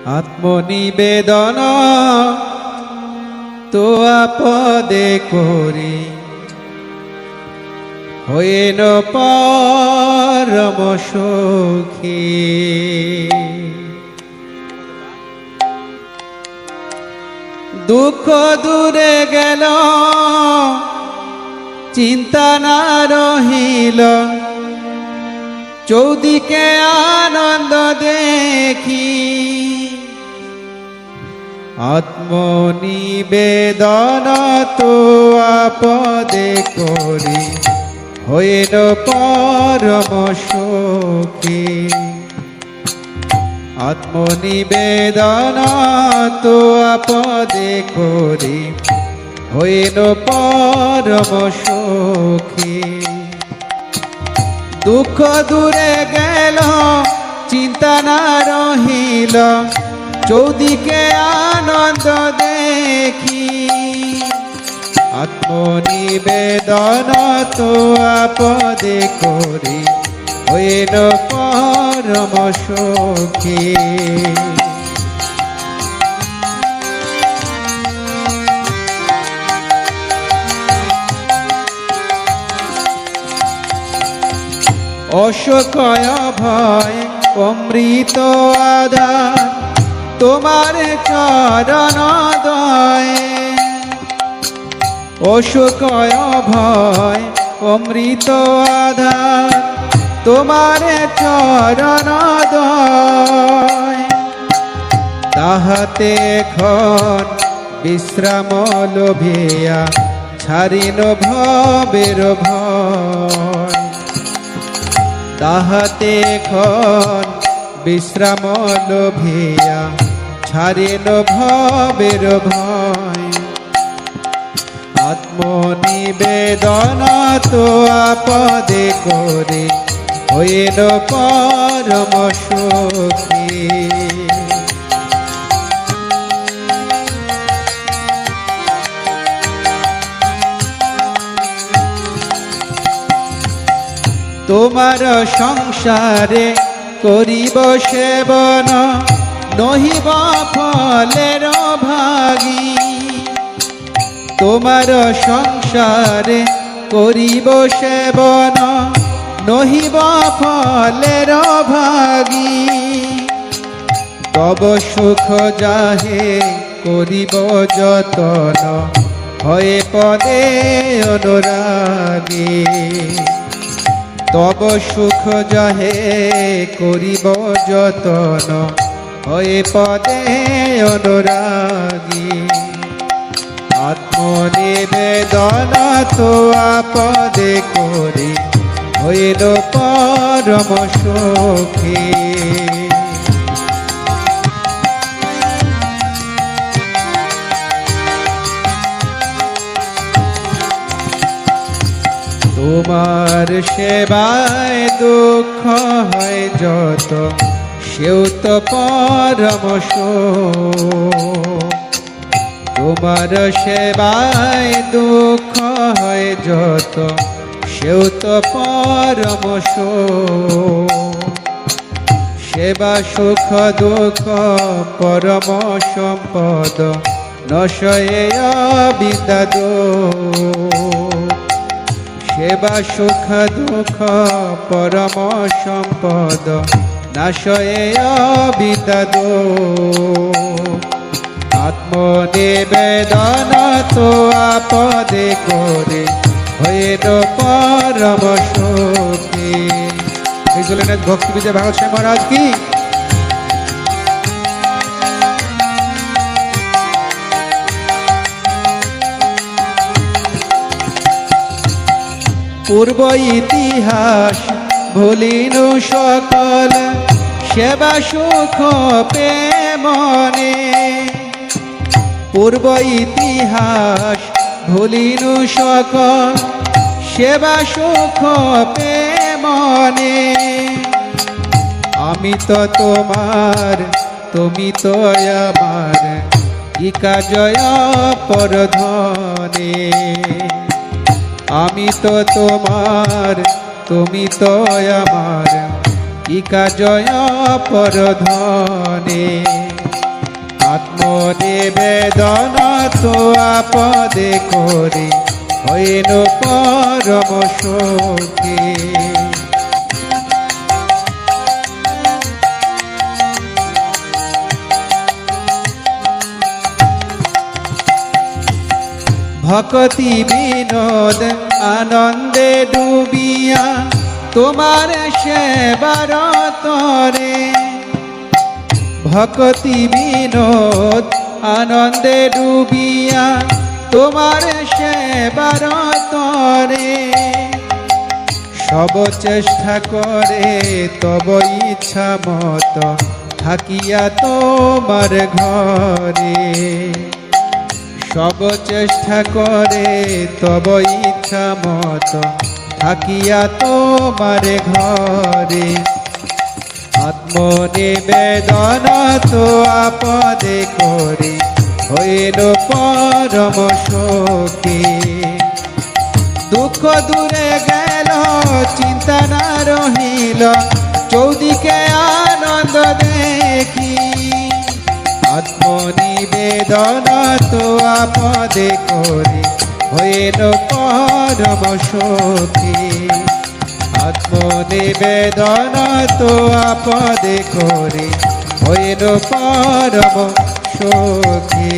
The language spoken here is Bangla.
আত্মনিবেদন তো আপদে করি, হইল পরম সুখী। দুঃখ দূরে গেল, চিন্তা না রহিল, চৌদিকে আনন্দ দেখি। আত্মনিবেদন তো আপদে করি, হইল পরম সুখী। আত্মনিবেদন তো আপদে করি, হইল পরম সুখী। দুঃখ দূরে গেল, চিন্তা না রহিল, চৌদিকে আনন্দ দেখি। আত্মনিবেদন তো আপদে করি, হইল পরম সুখী। অশোকয় ভয় অমৃত আধার, তোমার চরণ দয়ে। অশোকয় ভয় অমৃত আধার, তোমার চরণ দয়ে। তাহাতে এখন বিশ্রাম লোভিয়া, ছাড়িল ভবের ভয়। তাহাতে এখন বিশ্রাম লোভিয়া, ছাড়িল ভবের ভয়। আত্মনিবেদন তো আপদে করি, হইল পরম সুখী। তোমার সংসারে করিব সেবন, নহিব ফলের ভাগী। তোমার সংসারে করিব সেবন, নহিব ফলের ভাগী। তব সুখ যাহে করিব যতন, হয়ে পদে অনুরাগী। তব সুখ যাহে করিব যতন, হয়ে পদে অনুরাগী। আত্মনিবেদন তো আপদে করি, হইল পরম সুখী। তোমার সেবায় দুঃখ হয় যত, সেও তো পরম সুখ। তোমার সেবায় দুঃখ হয় যত, সেও তো পরম সুখ। সেবা সুখ দুঃখ পরম সম্পদ, নশয়ে বিদ্যাদ। সেবা সুখ দুঃখ পরম সম্পদ, নাশয়ে বিদ্যাদ। আত্মনিবেদন তো আপদে করে, হইল পরম সুখী। এই জন্য ভক্তি বিজয় ভাগবত স্বামী মহারাজ কি। পূর্ব ইতিহাস ভুলিনু সকল, সেবা সুখ প্রেমনে। পূর্ব ইতিহাস ভুলিনু সকল, সেবা সুখ প্রেমনে। আমি তো তোমার, তুমি তো আমার, কি কাজয় পরধনে। আমি তো তোমার, তুমি তো আমার, কি কাজয় পরধনে। আত্মনিবেদন তো আপদে করে হইল পরম সুখী। ভক্তি বিনোদ আনন্দে ডুবিয়া তোমার সেবার তরে, ভক্তি বিনোদ আনন্দে ডুবিয়া তোমার সেবার তরে, সব চেষ্টা করে তব ইচ্ছা মত থাকিয়া তোমার ঘরে, সব চেষ্টা করে তব ইচ্ছা মত থাকিয়া তোমার ঘরে, আত্মনিবেদন তো আপদে করে হইল পরম সুখী। দুঃখ দূরে গেল চিন্তা না রহিল চৌদিকে আনন্দ দেখি, আত্মনিবেদন তো আপদে করে হইল পরম সুখী। আত্মনিবেদন তো আপদে করে হইল পরম সুখী।